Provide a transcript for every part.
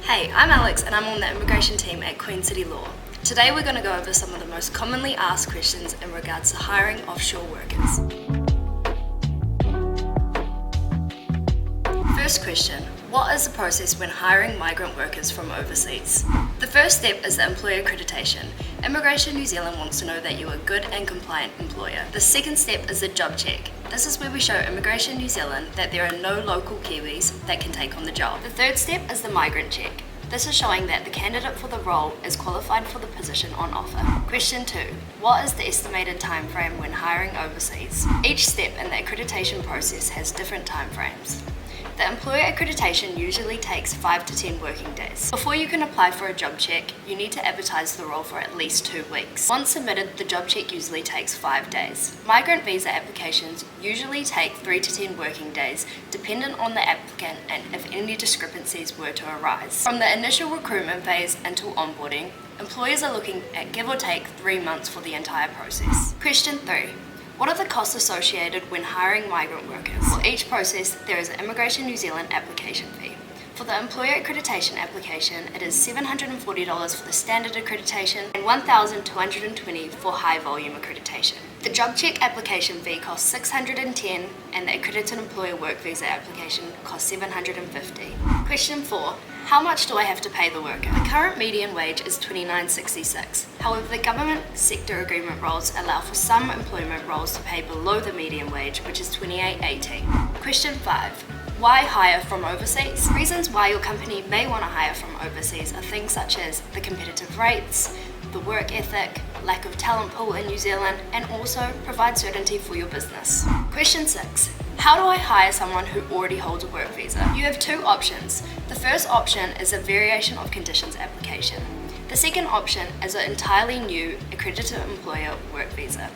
Hey, I'm Alex and I'm on the immigration team at Queen City Law. Today we're going to go over some of the most commonly asked questions in regards to hiring offshore workers. First question, what is the process when hiring migrant workers from overseas? The first step is the employer accreditation. Immigration New Zealand wants to know that you are a good and compliant employer. The second step is the job check. This is where we show Immigration New Zealand that there are no local Kiwis that can take on the job. The third step is the migrant check. This is showing that the candidate for the role is qualified for the position on offer. Question 2. What is the estimated time frame when hiring overseas? Each step in the accreditation process has different time frames. The employer accreditation usually takes 5 to 10 working days. Before you can apply for a job check, you need to advertise the role for at least 2 weeks. Once submitted, the job check usually takes 5 days. Migrant visa applications usually take 3 to 10 working days, dependent on the applicant and if any discrepancies were to arise. From the initial recruitment phase until onboarding, employers are looking at give or take 3 months for the entire process. Question 3. What are the costs associated when hiring migrant workers? For each process, there is an Immigration New Zealand application fee. For the employer accreditation application, it is $740 for the standard accreditation and $1,220 for high volume accreditation. The job check application fee costs $610 and the accredited employer work visa application costs $750. Question 4. How much do I have to pay the worker? The current median wage is $29.66. However, the government sector agreement roles allow for some employment roles to pay below the median wage, which is $28.18. Question 5. Why hire from overseas? Reasons why your company may want to hire from overseas are things such as the competitive rates, the work ethic, lack of talent pool in New Zealand, and also provide certainty for your business. Question 6. How do I hire someone who already holds a work visa? You have 2 options. The first option is a variation of conditions application. The second option is an entirely new accredited employer work visa.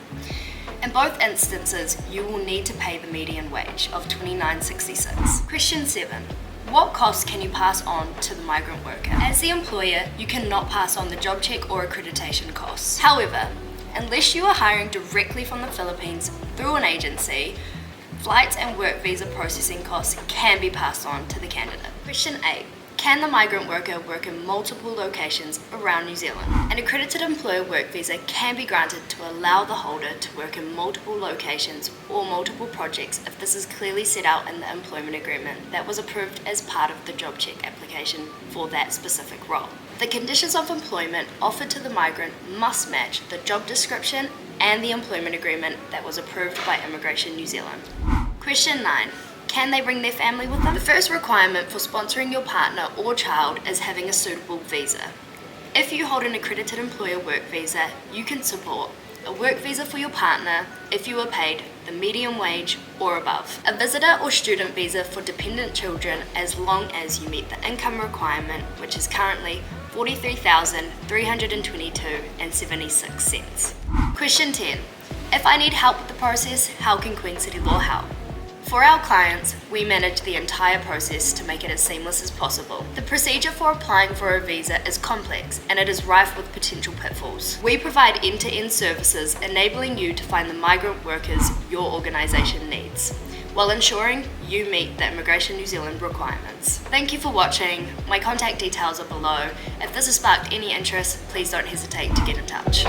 In both instances, you will need to pay the median wage of $29.66. Question 7. What costs can you pass on to the migrant worker? As the employer, you cannot pass on the job check or accreditation costs. However, unless you are hiring directly from the Philippines through an agency, flights and work visa processing costs can be passed on to the candidate. Question 8. Can the migrant worker work in multiple locations around New Zealand? An accredited employer work visa can be granted to allow the holder to work in multiple locations or multiple projects if this is clearly set out in the employment agreement that was approved as part of the job check application for that specific role. The conditions of employment offered to the migrant must match the job description and the employment agreement that was approved by Immigration New Zealand. Question 9. Can they bring their family with them? The first requirement for sponsoring your partner or child is having a suitable visa. If you hold an accredited employer work visa, you can support a work visa for your partner if you are paid the median wage or above, a visitor or student visa for dependent children as long as you meet the income requirement, which is currently $43,322.76. Question 10. If I need help with the process, how can Queen City Law help? For our clients, we manage the entire process to make it as seamless as possible. The procedure for applying for a visa is complex and it is rife with potential pitfalls. We provide end-to-end services enabling you to find the migrant workers your organisation needs, while ensuring you meet the Immigration New Zealand requirements. Thank you for watching. My contact details are below. If this has sparked any interest, please don't hesitate to get in touch.